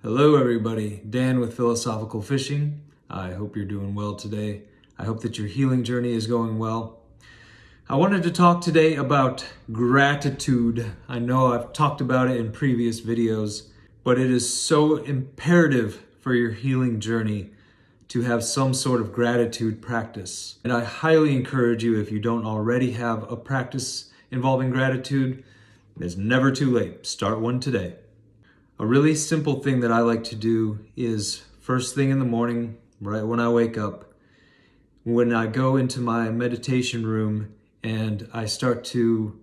Hello everybody, Dan with Philosophical Fishing. I hope you're doing well today. I hope that your healing journey is going well. I wanted to talk today about gratitude. I know I've talked about it in previous videos, but it is so imperative for your healing journey to have some sort of gratitude practice. And I highly encourage you, if you don't already have a practice involving gratitude, it's never too late. Start one today. A really simple thing that I like to do is first thing in the morning, right when I wake up, when I go into my meditation room and I start to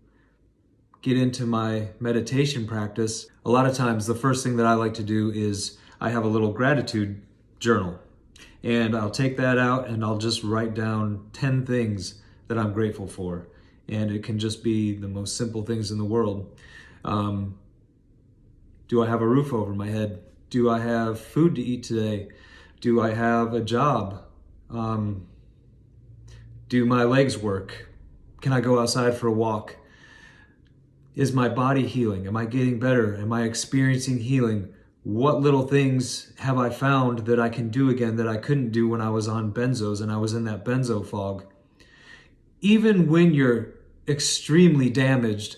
get into my meditation practice, a lot of times the first thing that I like to do is I have a little gratitude journal. And I'll take that out and I'll just write down 10 things that I'm grateful for. And it can just be the most simple things in the world. Do I have a roof over my head? Do I have food to eat today? Do I have a job? Do my legs work? Can I go outside for a walk? Is my body healing? Am I getting better? Am I experiencing healing? What little things have I found that I can do again that I couldn't do when I was on benzos and I was in that benzo fog? Even when you're extremely damaged,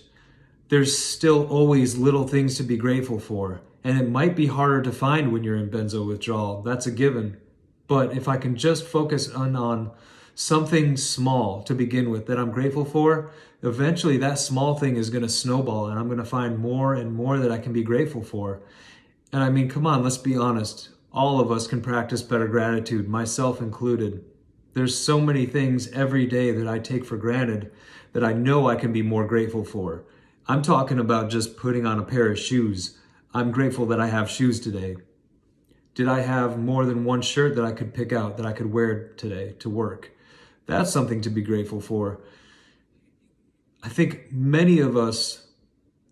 there's still always little things to be grateful for. And it might be harder to find when you're in benzo withdrawal. That's a given. But if I can just focus on something small to begin with that I'm grateful for, eventually that small thing is going to snowball and I'm going to find more and more that I can be grateful for. And I mean, come on, let's be honest. All of us can practice better gratitude, myself included. There's so many things every day that I take for granted that I know I can be more grateful for. I'm talking about just putting on a pair of shoes. I'm grateful that I have shoes today. Did I have more than one shirt that I could pick out that I could wear today to work? That's something to be grateful for. I think many of us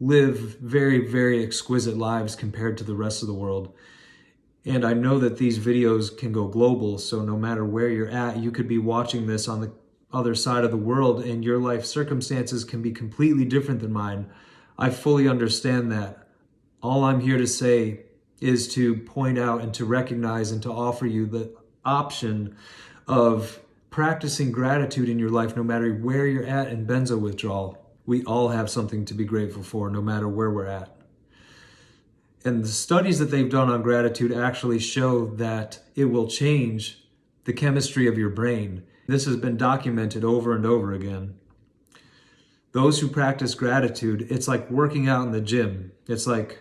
live very, very exquisite lives compared to the rest of the world. And I know that these videos can go global, so no matter where you're at, you could be watching this on the other side of the world and your life circumstances can be completely different than mine. I fully understand that. All I'm here to say is to point out and to recognize and to offer you the option of practicing gratitude in your life no matter where you're at in benzo withdrawal. We all have something to be grateful for no matter where we're at. And the studies that they've done on gratitude actually show that it will change the chemistry of your brain. This has been documented over and over again. Those who practice gratitude, it's like working out in the gym. It's like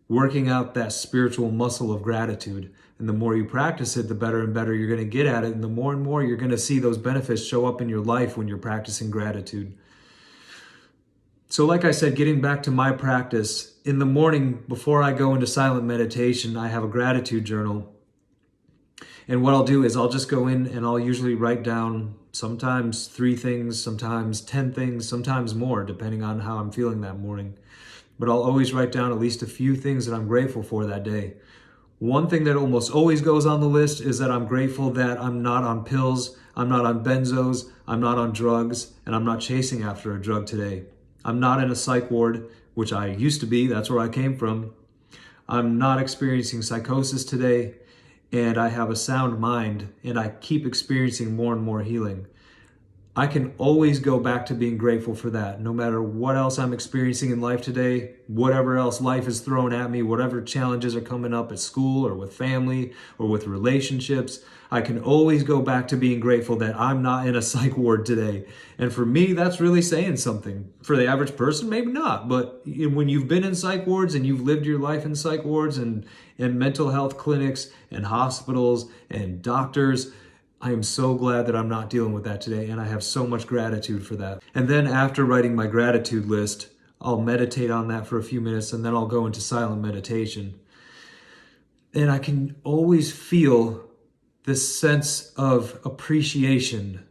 working out that spiritual muscle of gratitude. And the more you practice it, the better and better you're going to get at it. And the more and more you're going to see those benefits show up in your life when you're practicing gratitude. So like I said, getting back to my practice, in the morning before I go into silent meditation, I have a gratitude journal. And what I'll do is I'll just go in and I'll usually write down sometimes 3 things, sometimes 10 things, sometimes more, depending on how I'm feeling that morning. But I'll always write down at least a few things that I'm grateful for that day. One thing that almost always goes on the list is that I'm grateful that I'm not on pills, I'm not on benzos, I'm not on drugs, and I'm not chasing after a drug today. I'm not in a psych ward, which I used to be, that's where I came from. I'm not experiencing psychosis today. And I have a sound mind, and I keep experiencing more and more healing. I can always go back to being grateful for that, no matter what else I'm experiencing in life today, whatever else life is throwing at me, whatever challenges are coming up at school or with family or with relationships. I can always go back to being grateful that I'm not in a psych ward today. And for me, that's really saying something. For the average person, maybe not. But when you've been in psych wards and you've lived your life in psych wards and mental health clinics and hospitals and doctors, I am so glad that I'm not dealing with that today, and I have so much gratitude for that. And then after writing my gratitude list, I'll meditate on that for a few minutes, and then I'll go into silent meditation. And I can always feel this sense of appreciation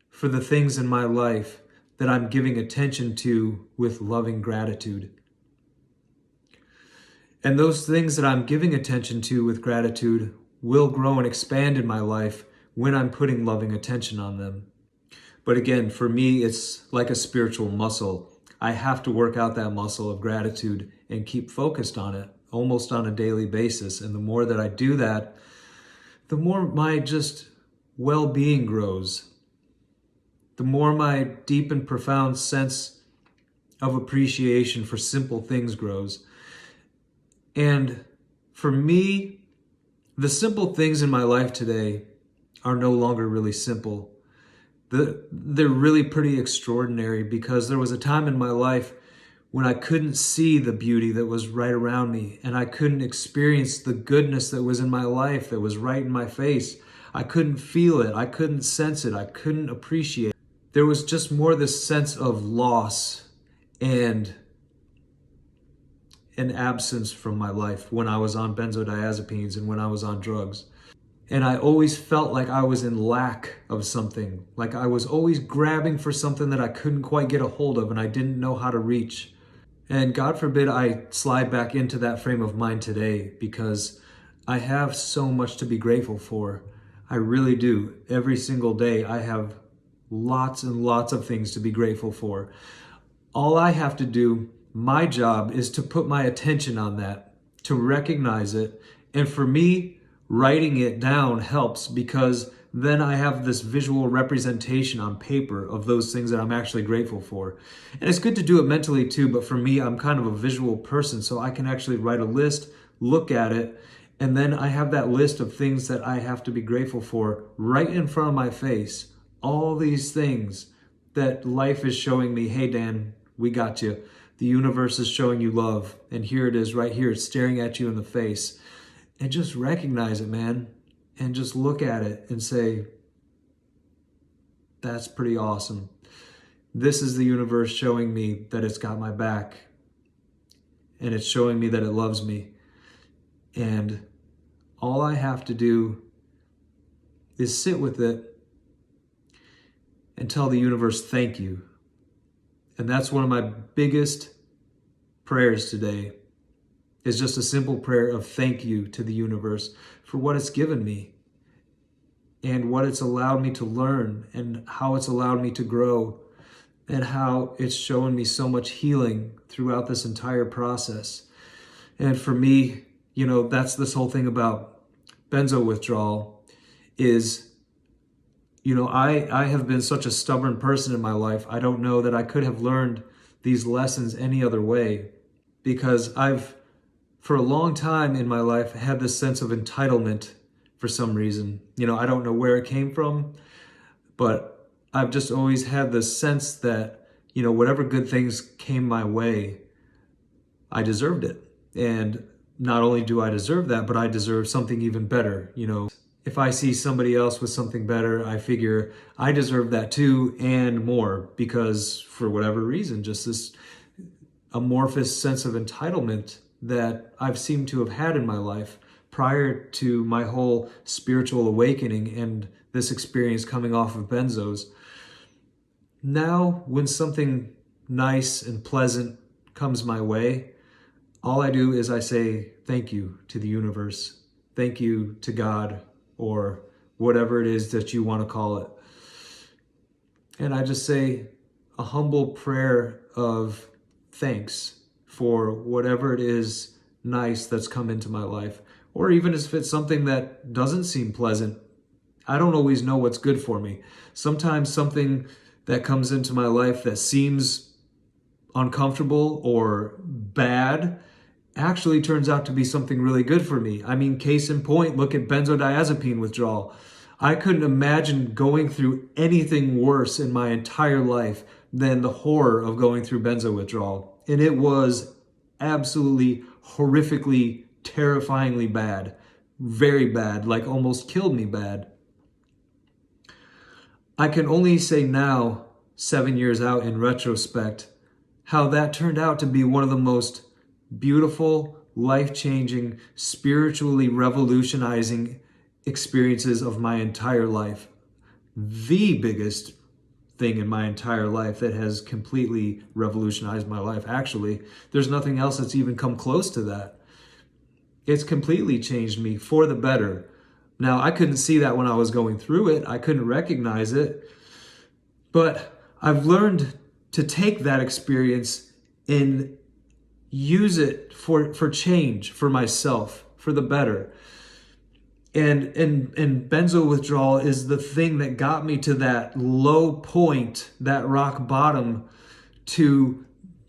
for the things in my life that I'm giving attention to with loving gratitude. And those things that I'm giving attention to with gratitude will grow and expand in my life when I'm putting loving attention on them. But again, for me, it's like a spiritual muscle. I have to work out that muscle of gratitude and keep focused on it almost on a daily basis. And the more that I do that, the more my just well-being grows. The more my deep and profound sense of appreciation for simple things grows. And for me, the simple things in my life today are no longer really simple. They're really pretty extraordinary, because there was a time in my life when I couldn't see the beauty that was right around me, and I couldn't experience the goodness that was in my life that was right in my face. I couldn't feel it. I couldn't sense it. I couldn't appreciate it. There was just more this sense of loss and an absence from my life when I was on benzodiazepines and when I was on drugs. And I always felt like I was in lack of something, like I was always grabbing for something that I couldn't quite get a hold of and I didn't know how to reach. And God forbid I slide back into that frame of mind today, because I have so much to be grateful for. I really do. Every single day I have lots and lots of things to be grateful for. All I have to do, my job, is to put my attention on that, to recognize it. And for me, writing it down helps, because then I have this visual representation on paper of those things that I'm actually grateful for. And it's good to do it mentally too, but for me, I'm kind of a visual person, so I can actually write a list, look at it, and then I have that list of things that I have to be grateful for right in front of my face. All these things that life is showing me, hey Dan, we got you. The universe is showing you love, and here it is right here. It's staring at you in the face. And just recognize it, man, and just look at it and say, that's pretty awesome. This is the universe showing me that it's got my back, and it's showing me that it loves me. And all I have to do is sit with it and tell the universe thank you. And that's one of my biggest prayers today, is just a simple prayer of thank you to the universe for what it's given me and what it's allowed me to learn and how it's allowed me to grow and how it's shown me so much healing throughout this entire process. And for me, that's this whole thing about benzo withdrawal is, I have been such a stubborn person in my life. I don't know that I could have learned these lessons any other way, because I've, for a long time in my life, had this sense of entitlement for some reason. I don't know where it came from, but I've just always had this sense that, whatever good things came my way, I deserved it. And not only do I deserve that, but I deserve something even better. If I see somebody else with something better, I figure I deserve that too and more, because for whatever reason, just this amorphous sense of entitlement that I've seemed to have had in my life prior to my whole spiritual awakening and this experience coming off of benzos. Now, when something nice and pleasant comes my way, all I do is I say thank you to the universe, thank you to God, or whatever it is that you want to call it. And I just say a humble prayer of thanks for whatever it is nice that's come into my life. Or even if it's something that doesn't seem pleasant, I don't always know what's good for me. Sometimes something that comes into my life that seems uncomfortable or bad actually turns out to be something really good for me. I mean, case in point, look at benzodiazepine withdrawal. I couldn't imagine going through anything worse in my entire life than the horror of going through benzo withdrawal. And it was absolutely horrifically, terrifyingly bad. Very bad, like almost killed me bad. I can only say now, 7 years out in retrospect, how that turned out to be one of the most beautiful, life-changing, spiritually revolutionizing experiences of my entire life. The biggest thing in my entire life that has completely revolutionized my life. Actually, there's nothing else that's even come close to that. It's completely changed me for the better. Now, I couldn't see that when I was going through it. I couldn't recognize it. But I've learned to take that experience and use it for change, for myself, for the better. And benzo withdrawal is the thing that got me to that low point, that rock bottom, to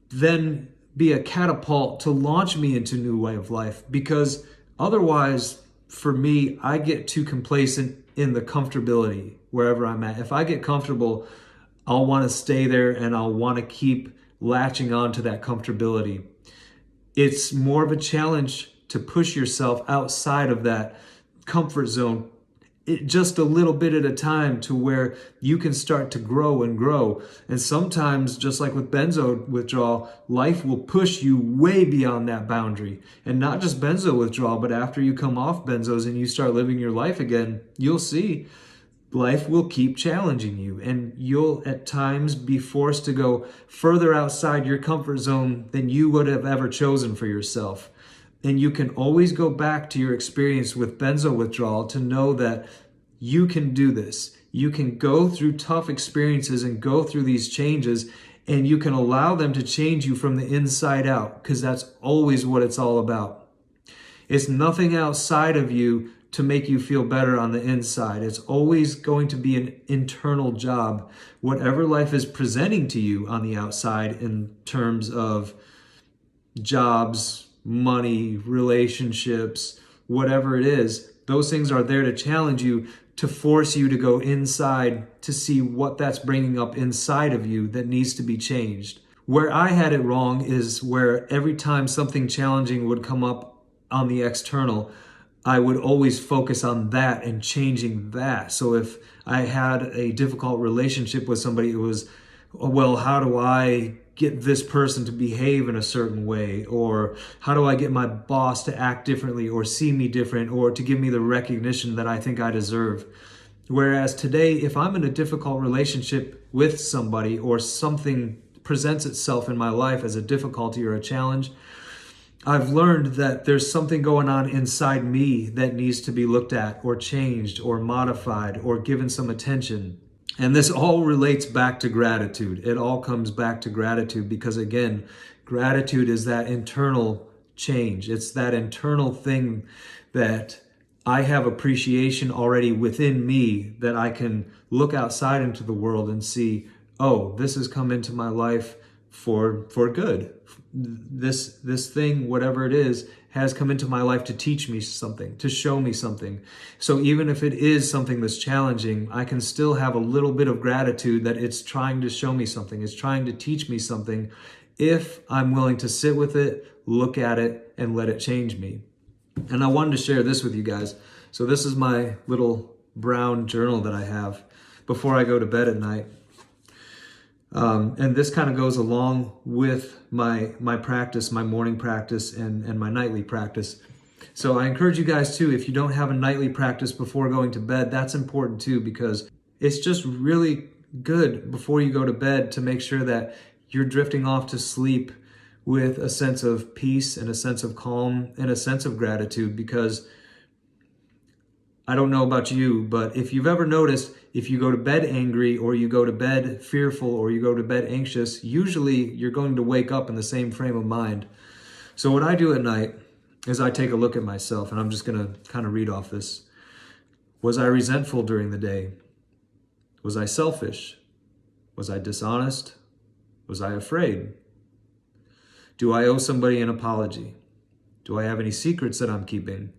then be a catapult to launch me into a new way of life. Because otherwise, for me, I get too complacent in the comfortability wherever I'm at. If I get comfortable, I'll want to stay there and I'll want to keep latching on to that comfortability. It's more of a challenge to push yourself outside of that comfort zone, just a little bit at a time, to where you can start to grow and grow. And sometimes, just like with benzo withdrawal, life will push you way beyond that boundary. And not just benzo withdrawal, but after you come off benzos and you start living your life again, you'll see life will keep challenging you, and you'll at times be forced to go further outside your comfort zone than you would have ever chosen for yourself. And you can always go back to your experience with benzo withdrawal to know that you can do this. You can go through tough experiences and go through these changes, and you can allow them to change you from the inside out, because that's always what it's all about. It's nothing outside of you to make you feel better on the inside. It's always going to be an internal job. Whatever life is presenting to you on the outside in terms of jobs, money, relationships, whatever it is, those things are there to challenge you, to force you to go inside to see what that's bringing up inside of you that needs to be changed. Where I had it wrong is where every time something challenging would come up on the external, I would always focus on that and changing that. So if I had a difficult relationship with somebody, it was, well, how do I get this person to behave in a certain way? Or how do I get my boss to act differently or see me different or to give me the recognition that I think I deserve? Whereas today, if I'm in a difficult relationship with somebody, or something presents itself in my life as a difficulty or a challenge, I've learned that there's something going on inside me that needs to be looked at or changed or modified or given some attention. And this all relates back to gratitude. It all comes back to gratitude, because again, gratitude is that internal change. It's that internal thing that I have appreciation already within me, that I can look outside into the world and see, oh, this has come into my life for good. This thing, whatever it is, has come into my life to teach me something, to show me something. So even if it is something that's challenging, I can still have a little bit of gratitude that it's trying to show me something. It's trying to teach me something, if I'm willing to sit with it, look at it, and let it change me. And I wanted to share this with you guys. So this is my little brown journal that I have before I go to bed at night. And this kind of goes along with my practice, my morning practice and my nightly practice. So I encourage you guys too, if you don't have a nightly practice before going to bed, that's important too, because it's just really good before you go to bed to make sure that you're drifting off to sleep with a sense of peace and a sense of calm and a sense of gratitude. Because I don't know about you, but if you've ever noticed, if you go to bed angry or you go to bed fearful or you go to bed anxious, usually you're going to wake up in the same frame of mind. So what I do at night is I take a look at myself, and I'm just going to kind of read off this. Was I resentful during the day? Was I selfish? Was I dishonest? Was I afraid? Do I owe somebody an apology? Do I have any secrets that I'm keeping?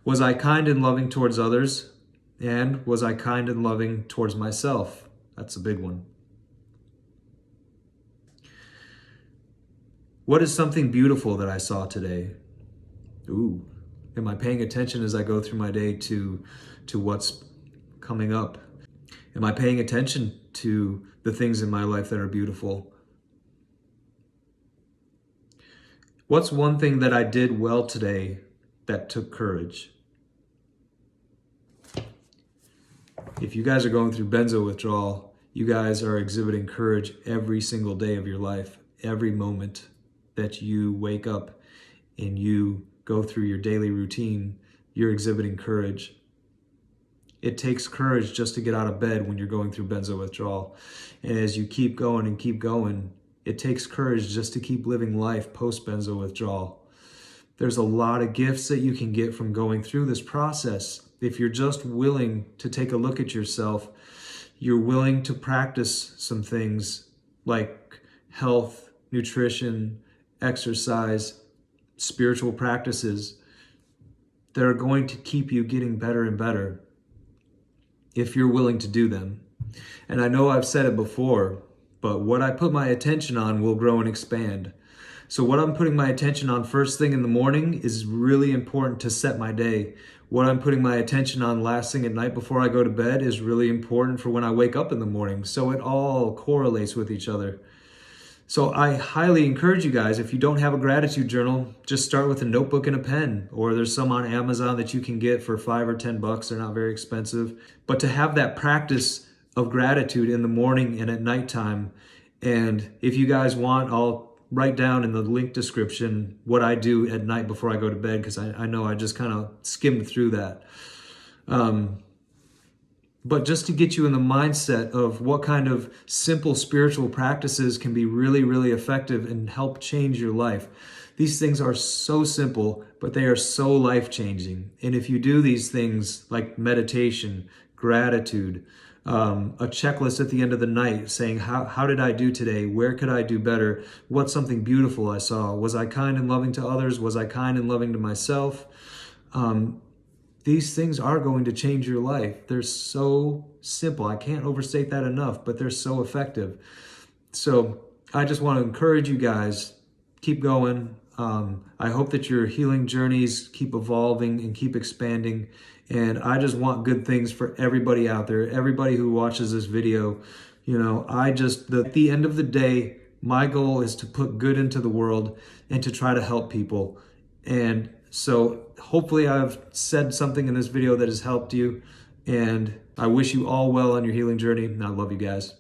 Was I kind and loving towards others? And was I kind and loving towards myself? That's a big one. What is something beautiful that I saw today? Ooh, am I paying attention as I go through my day to what's coming up? Am I paying attention to the things in my life that are beautiful? What's one thing that I did well today that took courage? If you guys are going through benzo withdrawal, you guys are exhibiting courage every single day of your life. Every moment that you wake up and you go through your daily routine, you're exhibiting courage. It takes courage just to get out of bed when you're going through benzo withdrawal. And as you keep going and keep going, it takes courage just to keep living life post benzo withdrawal. There's a lot of gifts that you can get from going through this process. If you're just willing to take a look at yourself, you're willing to practice some things like health, nutrition, exercise, spiritual practices that are going to keep you getting better and better if you're willing to do them. And I know I've said it before, but what I put my attention on will grow and expand. So what I'm putting my attention on first thing in the morning is really important to set my day. What I'm putting my attention on last thing at night before I go to bed is really important for when I wake up in the morning. So it all correlates with each other. So I highly encourage you guys, if you don't have a gratitude journal, just start with a notebook and a pen, or there's some on Amazon that you can get for $5 or $10. They're not very expensive. But to have that practice of gratitude in the morning and at nighttime. And if you guys want, I'll write down in the link description what I do at night before I go to bed, because I know I just kind of skimmed through that. But just to get you in the mindset of what kind of simple spiritual practices can be really, really effective and help change your life. These things are so simple, but they are so life-changing. And if you do these things like meditation, gratitude, a checklist at the end of the night saying, how did I do today? Where could I do better? What's something beautiful I saw? Was I kind and loving to others? Was I kind and loving to myself? These things are going to change your life. They're so simple. I can't overstate that enough, but they're so effective. So I just want to encourage you guys, keep going. I hope that your healing journeys keep evolving and keep expanding. And I just want good things for everybody out there, everybody who watches this video. At the end of the day, my goal is to put good into the world and to try to help people. And so hopefully I've said something in this video that has helped you, and I wish you all well on your healing journey, and I love you guys.